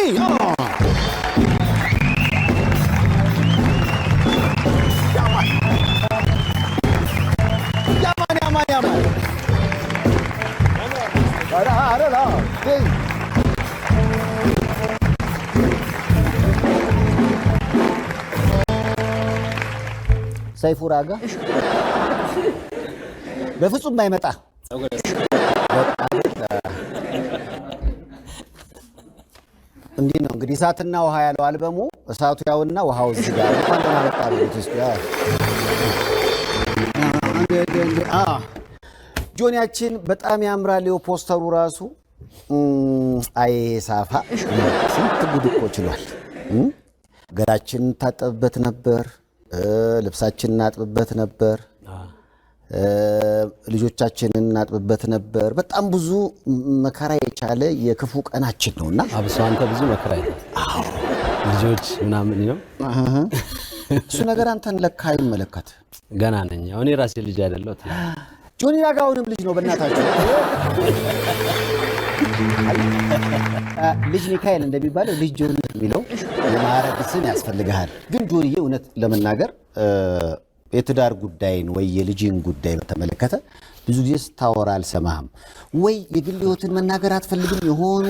Yaman. Ara. ሰይፉ ራጋ በፍጹም አይመጣ እንዴ ነው እንግዲህ እሳትና ውሃ ያለው አልበሙ እሳቱ ያውና ውሃው እዚህ ጋር እንኳን ደህና መጣ በኢትዮጵያ ጆኒያችን በጣም ያምራል ፖስተሩ ራሱ አይ ሳፋ ስንት ጉድ እኮ ችሏል ገላችን ታጠብበት ነበር ልብሳችንን እናጥብበት ነበር ልጆቻችንን እናጥብበት ነበር በጣም ብዙ መከራ የቻለ የክፉ ቀናችን ነውና አብሶ አንተ ብዙ መከራ አይተህ ልጆች ምናምን ነው እሱ ነገር አንተን ለካ አይመለከት ገና ነኝ እኔ ራሴ ልጅ አይደለሁት ጆኒ ያጋውንም ልጅ ነው በእናታችሁ ልጅ ሚካኤል እንደሚባለው ልጅ ጆኒ የሚለው የማዕረግ ስም ያስፈልጋል ግን ጆኒ እውነት ለመናገር የትዳር ጉዳይን ወይ የልጅን ጉዳይ በተመለከተ ብዙ ጊዜ ስታወራ አልሰማህም ወይ የግል ህይወትን መናገር አትፈልግም የሆኑ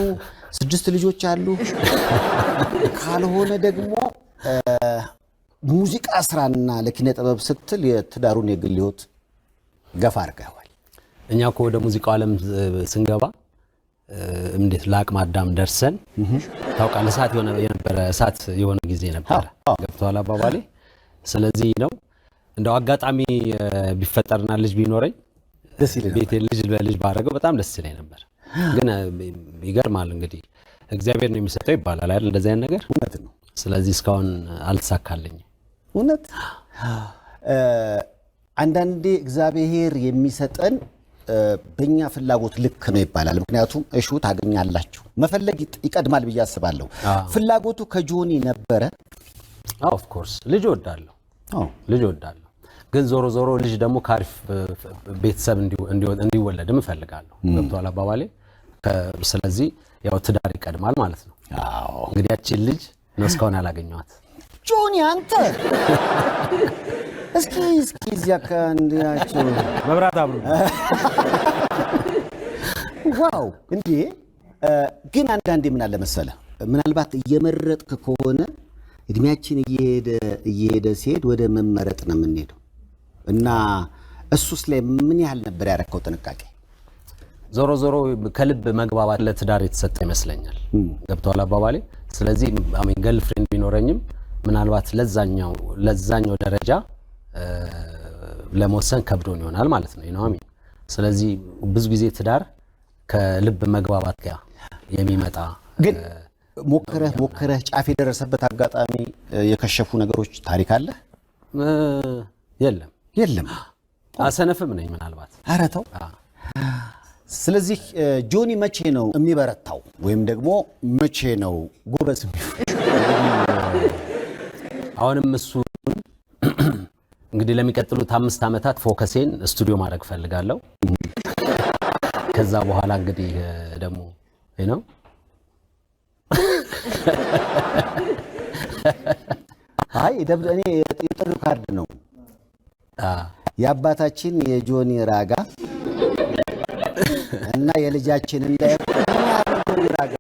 6 ልጆች አሉ ካልሆነ ደግሞ ሙዚቃ ስራና ለኪነ ጥበብ ስትል የትዳሩን የግል ህይወት ገፋ አድርገዋል እኛ እኮ ወደ ሙዚቃው ዓለም ስንገባ እንዴት ለአቅመ አዳም ደርሰን ታውቃለህ እሳት የሆነ ጊዜ ነበር ገብቷል አባባሌ ስለዚህ ነው እንደው አጋጣሚ ቢፈጠርና ልጅ ቢኖረኝ ደስ ይለኛል ቤቴ ልጅ በልጅ ባረገው በጣም ደስ ይለኝ ነበር ግን ይገርማል እንግዲህ እግዚአብሔር ነው የሚሰጠው ይባላል አይደል እንደዚህ አይነት ነገር እውነት ነው ስለዚህ እስካሁን አልተሳካልኝም እውነት አንዳንዴ እግዚአብሔር የሚሰጠን በእኛ ፍላጎት ልክ ነው ይባላል ምክንያቱም እሹ ታገኛላችሁ መፈለግ ይቀድማል ብዬ አስባለሁ ፍላጎቱ ከጆኒ ነበረ ኦፍ ኮርስ ልጅ ወዳለሁ ግን ዞሮ ልጅ ደግሞ ካሪፍ ቤተሰብ እንዲወለድም እፈልጋለሁ ገብቷል አባባሌ ስለዚህ ያው ትዳር ይቀድማል ማለት ነው እንግዲህ ያቺን ልጅ ነው እስካሁን ያላገኘኋት ጆኒ አንተ እስኪ እዚያ ከእንዲያቸው መብራት አብሩ ዋው እንዴ ግን አንዳንዴ ምን አለ መሰለ ምናልባት እየመረጥክ ከሆነ እድሜያችን እየሄደ ሲሄድ ወደ መመረጥ ነው የምንሄደው እና እሱስ ላይ ምን ያህል ነበር ያረከው ጥንቃቄ ዞሮ ከልብ መግባባት ለትዳር የተሰጠ ይመስለኛል ገብቷል አባባሌ ስለዚህ አሜን ገርልፍሬንድ ቢኖረኝም ምናልባት ለዛኛው ደረጃ ለመወሰን ከብዶን ይሆናል ማለት ነው አሜን ስለዚህ ብዙ ጊዜ ትዳር ከልብ መግባባት ጋር የሚመጣ ግን ሞከረህ ጫፍ የደረሰበት አጋጣሚ የከሸፉ ነገሮች ታሪክ አለ የለም አሰነፍም ነኝ ምናልባት አረተው ስለዚህ ጆኒ መቼ ነው የሚበረታው ወይም ደግሞ መቼ ነው ጎበዝ አሁንም እሱ እንግዲህ ለሚቀጥሉት 5 አመታት ፎከሴን ስቱዲዮ ማድረግ ፈልጋለሁ ከዛ በኋላ እንግዲህ ደግሞ ነው አይ እኔ የጥሪ ካርድ ነው የአባታችን የጆኒ ራጋ እና የልጃችን ጆኒ ራጋ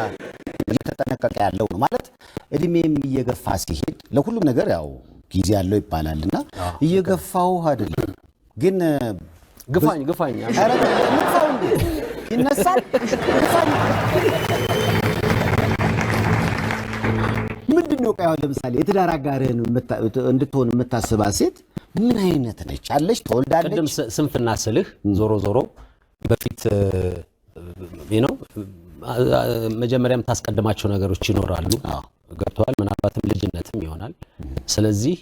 እየተጠነቀቀ ያለው ነው ማለት እድሜም እየገፋ ሲሄድ ለሁሉም ነገር ያው ጊዜ ያለው ይባላልና እየገፋው አይደለም ግን ግፋኝ አረ ምንፋው እንዴ ይነሳል ግፋኝ ምንድነው ቀያው ለምሳሌ የትዳር አጋርህን እንድትሆን የምታስባት ሴት ምን አይነት ነች አለች ተወልዳለች ቅድም ስንፍና ስልህ ዞሮ በፊት መጀመሪያም ታስቀድማቸው ነገሮች ይኖራሉ ገብቷል ምናልባትም ልጅነትም ይሆናል ስለዚህ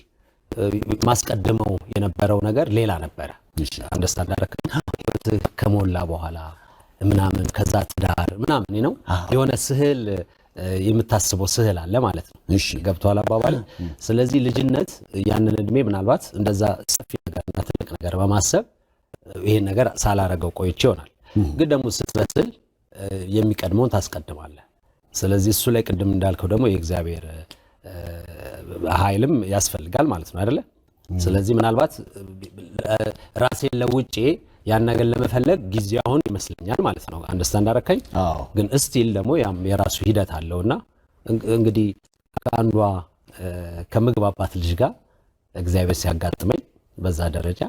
ማስቀድመው የነበረው ነገር ሌላ ነበር አንደርስታንድ አደረክ ከሞላ በኋላ ምናምን ከዛ ትዳር ምናምን የሆነ ስህል የምታስበው ስህል አለ ማለት ነው እሺ ገብቷል አባባል ስለዚህ ልጅነት ያንን እድሜ ምናልባት እንደዛ ሰፊ ነገርና ትልቅ ነገር በማሰብ ይሄን ነገር ሳላረገው ቆይቼ ይሆናል ግን ደግሞ ስትበስል የሚቀድመውን ታስቀድማለህ ስለዚህ እሱ ላይ ቅድም እንዳልከው ደግሞ የእግዚአብሔር ኃይልም ያስፈልጋል ማለት ነው አይደለ? ስለዚህ ምናልባት ራሴን ለውጬ ያን ነገር ለመፈለግ ጊዜው አሁን ይመስለኛል ማለት ነው። አንደርስታንድ አደረከኝ? ግን እስቲል ደግሞ ያም የራሱ ሂደት አለውና እንግዲህ ከአንዷ ከምግባባት ልጅ ጋር እግዚአብሔር ሲያጋጥመኝ በዛ ደረጃ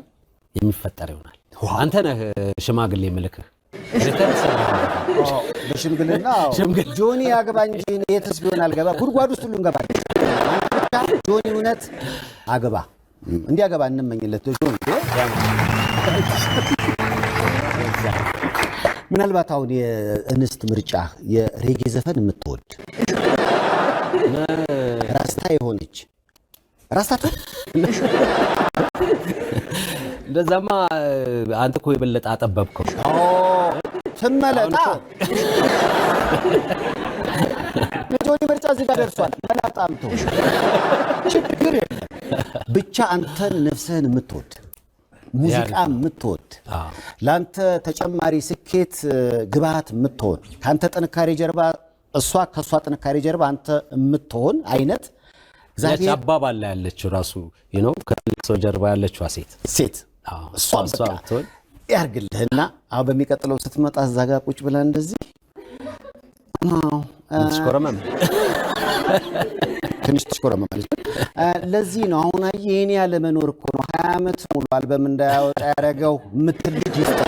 የሚፈጠር ይሆናል። አንተ ነህ ሽማግሌ ምልክህ በሽምግልና ጆኒ አግባ እንጂ የትስ ቢሆን አልገባ ጉድጓድ ውስጥ ሁሉ እንገባለን። ጆኒ እውነት አግባ እንዲያገባ እንመኝለት ጆኒ። ምናልባት አሁን የእንስት ምርጫ የሬጌ ዘፈን የምትወድ ራስታ የሆነች ራስታቱ እንደዛማ አንተ እኮ የበለጠ አጠበብከው። ትመለጣ የጆኒ ምርጫ እዚህ ጋር ደርሷል። መላጣምቶ ችግር የለም ብቻ አንተን ነፍስህን የምትወድ ሙዚቃ የምትወድ ለአንተ ተጨማሪ ስኬት ግብዓት የምትሆን ከአንተ ጥንካሬ ጀርባ እሷ ከእሷ ጥንካሬ ጀርባ አንተ የምትሆን አይነት እግዚአብሔር አባባል ላይ ያለችው ራሱ ከትልቅ ሰው ጀርባ ያለችው ሴት እሷም ብትሆን ያርግልህና አሁን በሚቀጥለው ስትመጣ እዛ ጋር ቁጭ ብላ እንደዚህ ትንሽ ትሽኮረመማለች። ለዚህ ነው አሁን የኔ ያለ መኖር እኮ ነው 20 ዓመት ሙሉ አልበም እንዳያወጣ ያደረገው ምትል ልጅ ይስጣ።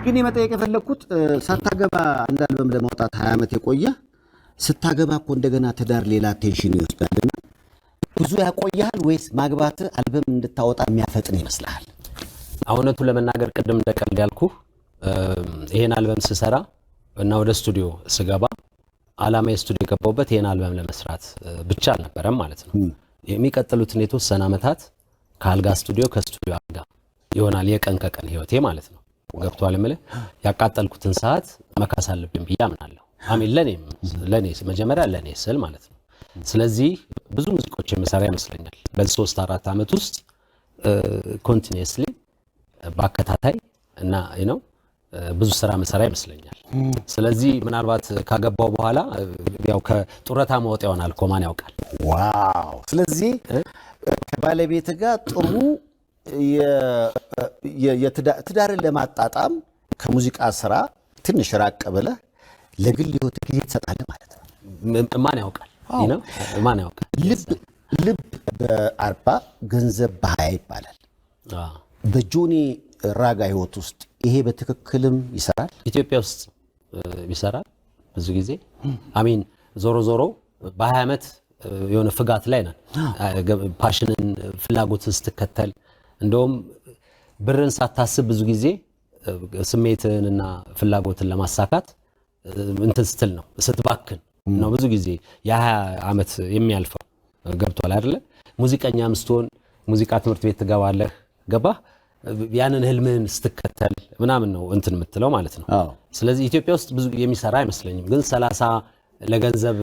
ግን የመጠየቅ የፈለግኩት ሳታገባ አንድ አልበም ለማውጣት 20 ዓመት የቆየ ስታገባ እኮ እንደገና ትዳር ሌላ ቴንሽን ይወስዳልና ብዙ ያቆያል ወይስ ማግባት አልበም እንድታወጣ የሚያፈጥን ይመስልሃል? እውነቱ ለመናገር ቅድም እንደቀልድ ያልኩህ ይሄን አልበም ስሰራ እና ወደ ስቱዲዮ ስገባ ዓላማ የስቱዲዮ የገባሁበት ይሄን አልበም ለመስራት ብቻ አልነበረም ማለት ነው። የሚቀጥሉትን የተወሰነ ዓመታት ከአልጋ ስቱዲዮ ከስቱዲዮ አልጋ ይሆናል የቀን ከቀን ህይወቴ ማለት ነው። ገብቷል እምልህ ያቃጠልኩትን ሰዓት መካስ አለብኝ ብዬ አምናለሁ። አሜን ለኔ መጀመሪያ ለኔ ስል ማለት ነው። ስለዚህ ብዙ ሙዚቃዎች የምሰራ ይመስለኛል በዚህ 3-4 ዓመት ውስጥ ኮንቲኒየስሊ ባከታታይ እና ብዙ ስራ መሰራ ይመስለኛል። ስለዚህ ምናልባት ካገባው በኋላ ያው ከጡረታ መውጣት ይሆናል እኮ ማን ያውቃል። ዋው! ስለዚህ ከባለቤት ጋር ጥሩ የትዳርን ለማጣጣም ከሙዚቃ ስራ ትንሽ ራቅ ብለህ ለግል ህይወት ጊዜ ትሰጣለህ ማለት ነው። ማን ያውቃል ማን ያውቃል። ልብ በ40 ገንዘብ በ20 ይባላል። በጆኒ ራጋ ህይወት ውስጥ ይሄ በትክክልም ይሰራል። ኢትዮጵያ ውስጥ ይሰራል ብዙ ጊዜ አሜን። ዞሮ በ20 ዓመት የሆነ ፍጋት ላይ ነን። ፓሽንን ፍላጎትን ስትከተል እንደውም ብርን ሳታስብ ብዙ ጊዜ ስሜትንና ፍላጎትን ለማሳካት እንትን ስትል ነው ስትባክን ነው ብዙ ጊዜ የ20 ዓመት የሚያልፈው። ገብቷል አይደለ? ሙዚቀኛም ስትሆን ሙዚቃ ትምህርት ቤት ትገባለህ ገባህ ያንን ህልምን ስትከተል ምናምን ነው እንትን የምትለው ማለት ነው። ስለዚህ ኢትዮጵያ ውስጥ ብዙ የሚሰራ አይመስለኝም። ግን 30 ለገንዘብ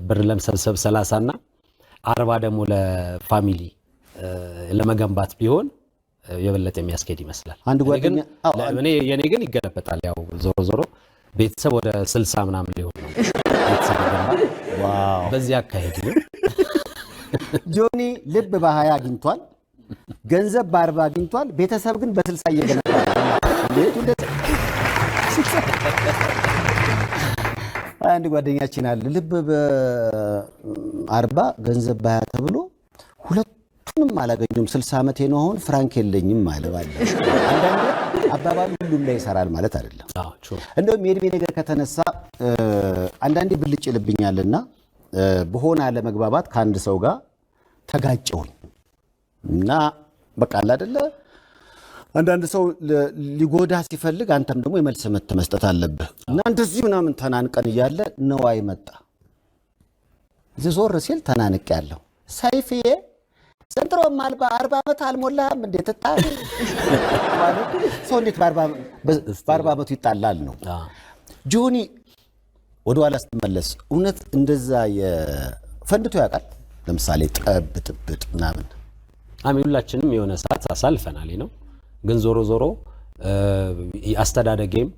ብር ለመሰብሰብ 30 እና 40 ደግሞ ለፋሚሊ ለመገንባት ቢሆን የበለጠ የሚያስኬድ ይመስላል። አንድ ጓደኛ የኔ ግን ይገለበጣል። ያው ዞሮ ቤተሰብ ወደ 60 ምናምን ሊሆን ነው ቤተሰብ ይገንባል። ዋው! በዚህ አካሄድ ነው ጆኒ ልብ በ20 አግኝቷል፣ ገንዘብ በ40 አግኝቷል፣ ቤተሰብ ግን በ60 እየገነባ ነው። አንድ ጓደኛችን አለ ልብ በ40 ገንዘብ በ20 ተብሎ ሁለቱንም አላገኙም። 60 ዓመቴ ነው አሁን ፍራንክ የለኝም ማለት ባለ አንዳንዴ አባባሉ ሁሉም ላይ ይሰራል ማለት አይደለም። እንደውም የእድሜ ነገር ከተነሳ አንዳንዴ ብልጭ ልብኛልና በሆነ አለመግባባት ከአንድ ሰው ጋር ተጋጨሁኝ እና በቃ አይደለ አንዳንድ ሰው ሊጎዳ ሲፈልግ አንተም ደግሞ የመልስ ምት መስጠት አለብህ እና እንደዚህ ምናምን ተናንቀን እያለ ነው አይመጣ ዞር ሲል ተናንቅ ያለው ሳይፍዬ ዘንድሮም 40 ዓመት አልሞላም እንዴት ተጣጣ ማለት ሰው እንዴት በ40 ዓመቱ ይጣላል ነው። ጆኒ ወደ ኋላ ስትመለስ እውነት እንደዛ የፈንድቶ ያውቃል? ለምሳሌ ጠብ ጥብጥ ምናምን ሁላችንም የሆነ ሰዓት አሳልፈናል ነው። ግን ዞሮ አስተዳደጌም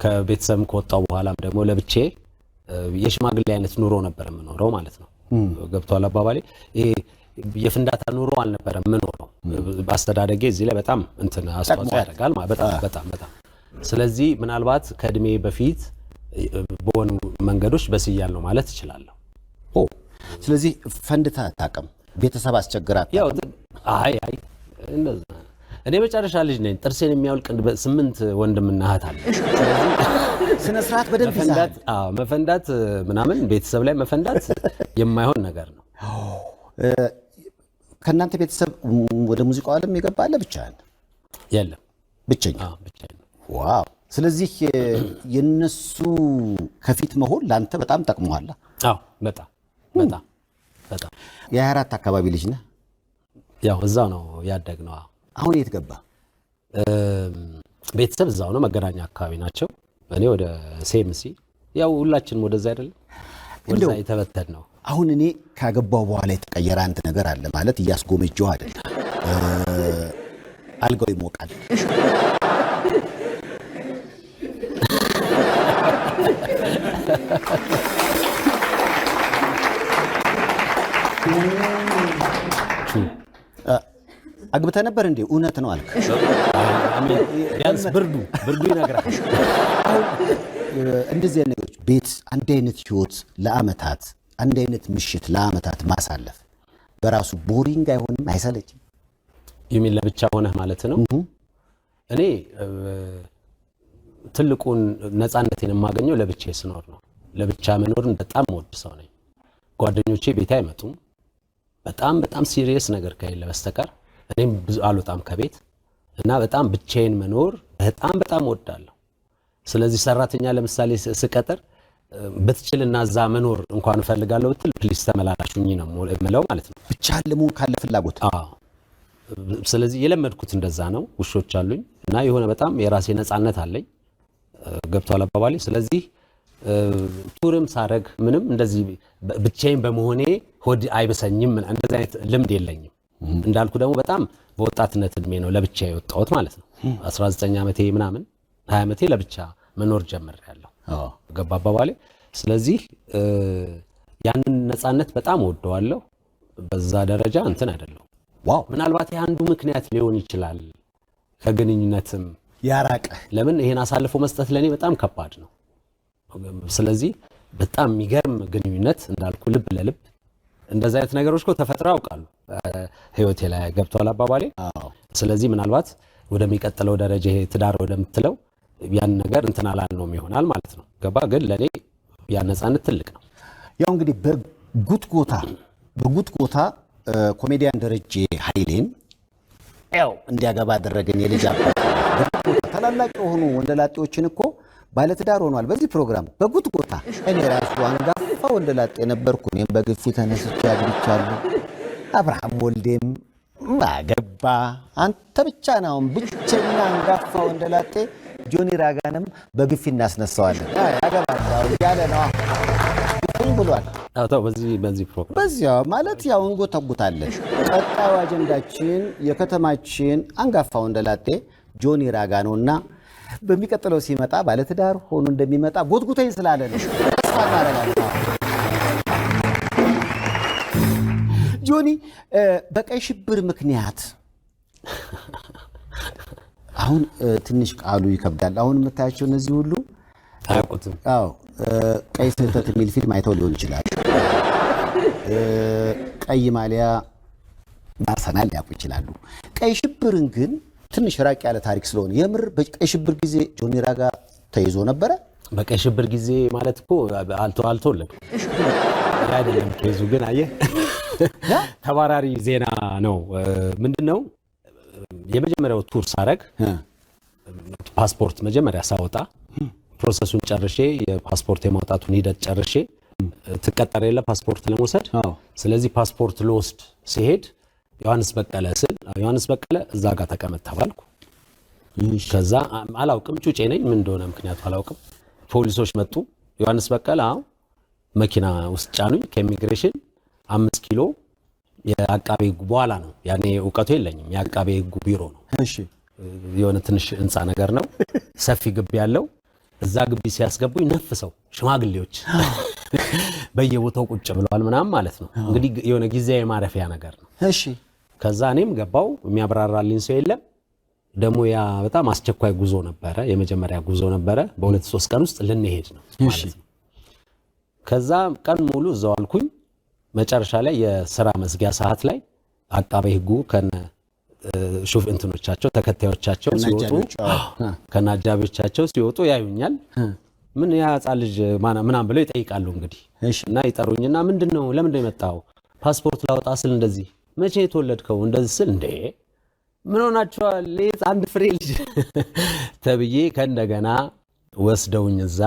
ከቤተሰብ ከወጣው በኋላም ደግሞ ለብቼ የሽማግሌ አይነት ኑሮ ነበር የምኖረው ማለት ነው። ገብቷል አባባሌ። ይሄ የፍንዳታ ኑሮ አልነበረም የምኖረው። በአስተዳደጌ እዚህ ላይ በጣም እንትን አስተዋጽኦ ያደርጋል በጣም። ስለዚህ ምናልባት ከእድሜ በፊት በሆኑ መንገዶች በስያለሁ ማለት እችላለሁ። ስለዚህ ፈንድታ አታውቅም? ቤተሰብ አስቸግራት? ያው አይ እንደዛ እኔ መጨረሻ ልጅ ነኝ። ጥርሴን የሚያውልቅ 8 ወንድምና እህት አለ። ስነ ስርዓት በደንብ ይዛል። መፈንዳት ምናምን ቤተሰብ ላይ መፈንዳት የማይሆን ነገር ነው። ከእናንተ ቤተሰብ ወደ ሙዚቃው ዓለም የገባለ ብቻህን? የለም ብቸኛ? ብቻዬን። ዋው! ስለዚህ የነሱ ከፊት መሆን ለአንተ በጣም ጠቅሞሃል? አዎ በጣም። የ24 አካባቢ ልጅ ነህ? ያው እዛው ነው ያደግነው። አሁን የት ገባ? ቤተሰብ እዛው ነው፣ መገናኛ አካባቢ ናቸው። እኔ ወደ ሴምሲ፣ ያው ሁላችንም ወደዛ አይደለም ወደዛ የተበተን ነው። አሁን እኔ ካገባው በኋላ የተቀየረ አንድ ነገር አለ ማለት እያስጎመጀው አይደል? አልጋው ይሞቃል። አግብተህ ነበር እንዴ? እውነት ነው አልክ? ቢያንስ ብርዱ ይነግራል። እንደዚህ አይነት ነገሮች ቤት አንድ አይነት ህይወት ለአመታት አንድ አይነት ምሽት ለአመታት ማሳለፍ በራሱ ቦሪንግ አይሆንም? አይሰለችም? የሚል ለብቻ ሆነህ ማለት ነው። እኔ ትልቁን ነፃነቴን የማገኘው ለብቻዬ ስኖር ነው። ለብቻ መኖርን በጣም ወድ ሰው ነኝ። ጓደኞቼ ቤት አይመጡም። በጣም ሲሪየስ ነገር ከሌለ በስተቀር እኔም ብዙ አልወጣም ከቤት እና በጣም ብቻዬን መኖር በጣም ወዳለሁ። ስለዚህ ሰራተኛ ለምሳሌ ስቀጥር በትችልና እዛ መኖር እንኳን እፈልጋለሁ ብትል ፕሊስ ተመላላሹኝ ነው የምለው ማለት ነው። ብቻ ለመሆን ካለ ፍላጎት። ስለዚህ የለመድኩት እንደዛ ነው። ውሾች አሉኝ እና የሆነ በጣም የራሴ ነፃነት አለኝ። ገብቷል አባባሌ። ስለዚህ ቱርም ሳረግ ምንም እንደዚህ ብቻዬን በመሆኔ ሆድ አይበሰኝም። እንደዚህ አይነት ልምድ የለኝም። እንዳልኩ ደግሞ በጣም በወጣትነት እድሜ ነው ለብቻ የወጣሁት ማለት ነው። 19 ዓመቴ ምናምን 20 ዓመቴ ለብቻ መኖር ጀምሬያለሁ። ገባ አባባሌ። ስለዚህ ያንን ነፃነት በጣም ወደዋለሁ። በዛ ደረጃ እንትን አይደለም። ዋው! ምናልባት የአንዱ ምክንያት ሊሆን ይችላል ከግንኙነትም ያራቀ። ለምን ይሄን አሳልፎ መስጠት ለኔ በጣም ከባድ ነው። ስለዚህ በጣም የሚገርም ግንኙነት እንዳልኩ ልብ ለልብ እንደዛ አይነት ነገሮች እኮ ተፈጥረው ያውቃሉ ህይወቴ ላይ። ገብቷል አባባሌ። ስለዚህ ምናልባት ወደሚቀጥለው ደረጃ ይሄ ትዳር ወደምትለው ያን ነገር እንትን አላልነውም ይሆናል ማለት ነው። ገባ። ግን ለኔ ያ ነፃነት ትልቅ ነው። ያው እንግዲህ በጉትጎታ ኮሜዲያን ደረጀ ኃይሌን ያው እንዲያገባ አደረገን። የልጅ አባት ታላላቅ የሆኑ ወንደላጤዎችን እኮ ባለትዳር ሆኗል በዚህ ፕሮግራም በጉትጎታ። እኔ ራሱ አንጋፋ ወንደላጤ ነበርኩ። እኔም በግፊ ተነስቼ አግብቻለሁ። አብርሃም ወልዴም አገባ። አንተ ብቻ ነው ብቸኛ አንጋፋ ወንደላጤ። ጆኒ ራጋንም በግፊ እናስነሳዋለን። ያገባታው ያለ ነው ብሏል። በዚህ ፕሮግራም በዚያው ማለት ያው እንጎተጉታለን። ቀጣዩ አጀንዳችን የከተማችን አንጋፋ ወንደላጤ ጆኒ ራጋ ነውና በሚቀጥለው ሲመጣ ባለትዳር ሆኖ እንደሚመጣ ጎትጉተኝ ስላለ ነው። ተስፋ እናደርጋለን። ጆኒ በቀይ ሽብር ምክንያት አሁን ትንሽ ቃሉ ይከብዳል። አሁን የምታያቸው እነዚህ ሁሉ አያውቁትም። አዎ ቀይ ስህተት የሚል ፊልም አይተው ሊሆን ይችላል። ቀይ ማሊያ አርሰናል ሊያውቁ ይችላሉ። ቀይ ሽብርን ግን ትንሽ ራቅ ያለ ታሪክ ስለሆነ የምር በቀይ ሽብር ጊዜ ጆኒ ራጋ ተይዞ ነበረ። በቀይ ሽብር ጊዜ ማለት እኮ አልተወለድኩም አይደለም። ኬዙ ግን አየህ ተባራሪ ዜና ነው። ምንድነው የመጀመሪያው ቱር ሳረግ ፓስፖርት መጀመሪያ ሳወጣ ፕሮሰሱን ጨርሼ የፓስፖርት የማውጣቱን ሂደት ጨርሼ ትቀጠር የለ ፓስፖርት ለመውሰድ። ስለዚህ ፓስፖርት ልወስድ ሲሄድ ዮሐንስ በቀለ ስል ዮሐንስ በቀለ እዛ ጋር ተቀመጥ ተባልኩ። ከዛ አላውቅም ጩጬ ነኝ ምን እንደሆነ ምክንያቱ አላውቅም። ፖሊሶች መጡ። ዮሐንስ በቀለ መኪና ውስጥ ጫኑኝ። ከኢሚግሬሽን 5 ኪሎ የአቃቤ ሕጉ በኋላ ነው ያኔ እውቀቱ የለኝም። የአቃቤ ሕጉ ቢሮ ነው። እሺ የሆነ ትንሽ ህንፃ ነገር ነው። ሰፊ ግቢ ያለው እዛ ግቢ ሲያስገቡኝ ነፍሰው ሽማግሌዎች በየቦታው ቁጭ ብለዋል ምናምን ማለት ነው። እንግዲህ የሆነ ጊዜያዊ ማረፊያ ነገር ነው። እሺ ከዛ እኔም ገባው የሚያብራራልኝ ሰው የለም። ደግሞ ያ በጣም አስቸኳይ ጉዞ ነበረ፣ የመጀመሪያ ጉዞ ነበረ። በ2-3 ቀን ውስጥ ልንሄድ ነው ማለት ነው። ከዛ ቀን ሙሉ እዛው አልኩኝ። መጨረሻ ላይ የሥራ መዝጊያ ሰዓት ላይ አቃቤ ሕጉ ከነ ሹፍ እንትኖቻቸው ተከታዮቻቸው ሲወጡ ከነ አጃቢዎቻቸው ሲወጡ ያዩኛል። ምን ያ ሕፃን ልጅ ምናምን ብለው ይጠይቃሉ እንግዲህ እና ይጠሩኝና ምንድነው ለምንድነው የመጣው? ፓስፖርት ላውጣ ስል እንደዚህ መቼ የተወለድከው እንደዚህ ስል እንዴ ምን ሆናችኋል? አንድ ፍሬ ልጅ ተብዬ ከእንደገና ወስደውኝ እዛ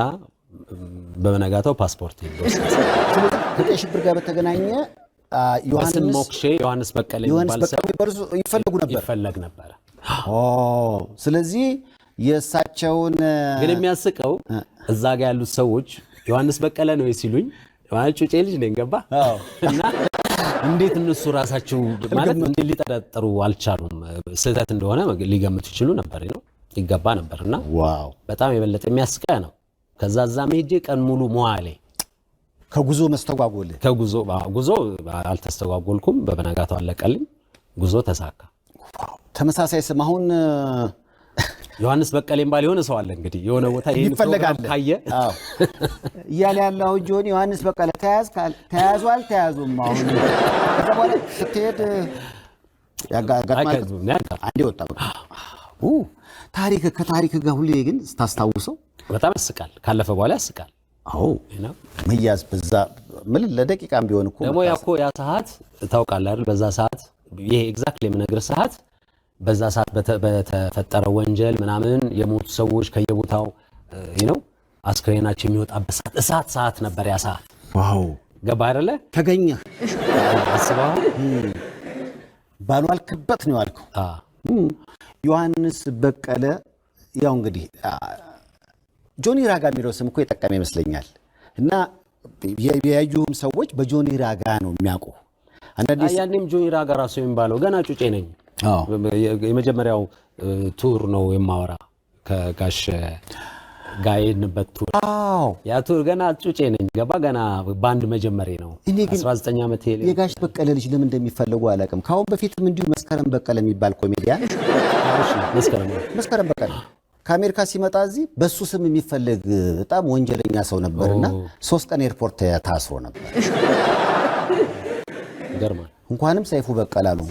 በመነጋታው ፓስፖርት ይወስድ። ከቀይ ሽብር ጋር በተገናኘ ዮሐንስ በቀለ ይፈለግ ነበር። ስለዚህ የእሳቸውን ግን የሚያስቀው እዛ ጋር ያሉት ሰዎች ዮሐንስ በቀለ ነው ሲሉኝ ጩጬ ልጅ ነኝ ገባ እና እንዴት እነሱ ራሳቸው ማለት እንዴት ሊጠረጥሩ አልቻሉም? ስህተት እንደሆነ ሊገምቱ ይችሉ ነበር ነው ይገባ ነበርና ዋው በጣም የበለጠ የሚያስቀያ ነው። ከዛ ሄጄ ቀን ሙሉ መዋሌ ከጉዞ መስተጓጎል ጉዞ አልተስተጓጎልኩም። በበነጋታው አለቀልኝ። ጉዞ ተሳካ። ተመሳሳይ ስም አሁን ዮሐንስ በቀለም ባል የሆነ ሰው አለ እንግዲህ የሆነ ቦታ ይሄን ፕሮግራም ካየ እያለ ያለው ጆኒ ዮሐንስ በቀለ ተያዙ አልተያዙም። አሁን ከበኋላ ስትሄድ ያጋጥማል አንዴ ወጣ። ከታሪክ ጋር ሁሌ ግን ስታስታውሰው በጣም ያስቃል። ካለፈ በኋላ ያስቃል። መያዝ በዛ ምን ለደቂቃም ቢሆን እኮ ደግሞ ያ ሰዓት ታውቃለህ አይደል? በዛ ሰዓት ይሄ ኤግዛክትሊ የምነግርህ ሰዓት በዛ ሰዓት በተፈጠረው ወንጀል ምናምን የሞቱ ሰዎች ከየቦታው አስክሬናቸው የሚወጣበት እሳት ሰዓት ነበር ያ ሰዓት። ዋው ገባ አይደለ? ተገኘ አስበው ባልዋልክበት ነው ያልከው። ዮሐንስ በቀለ ያው እንግዲህ ጆኒ ራጋ የሚለው ስም እኮ የጠቀመ ይመስለኛል። እና የያዩም ሰዎች በጆኒ ራጋ ነው የሚያውቁ። ያኔም ጆኒ ራጋ ራሱ የሚባለው ገና ጩጬ ነኝ። የመጀመሪያው ቱር ነው የማወራ ከጋሽ ጋይንበት ቱር። ያ ቱር ገና ጩጬ ነኝ ገባ ገና ባንድ መጀመሪያ ነው። 19 ዓመት የጋሽ በቀለ ልጅ ለምን እንደሚፈልጉ አላውቅም። ካሁን በፊትም እንዲሁ መስከረም በቀለ የሚባል ኮሜዲያን መስከረም በቀለ ከአሜሪካ ሲመጣ እዚህ በሱ ስም የሚፈልግ በጣም ወንጀለኛ ሰው ነበርና 3 ቀን ኤርፖርት ታስሮ ነበር። ገርማ እንኳንም ሰይፉ በቀለ ነው።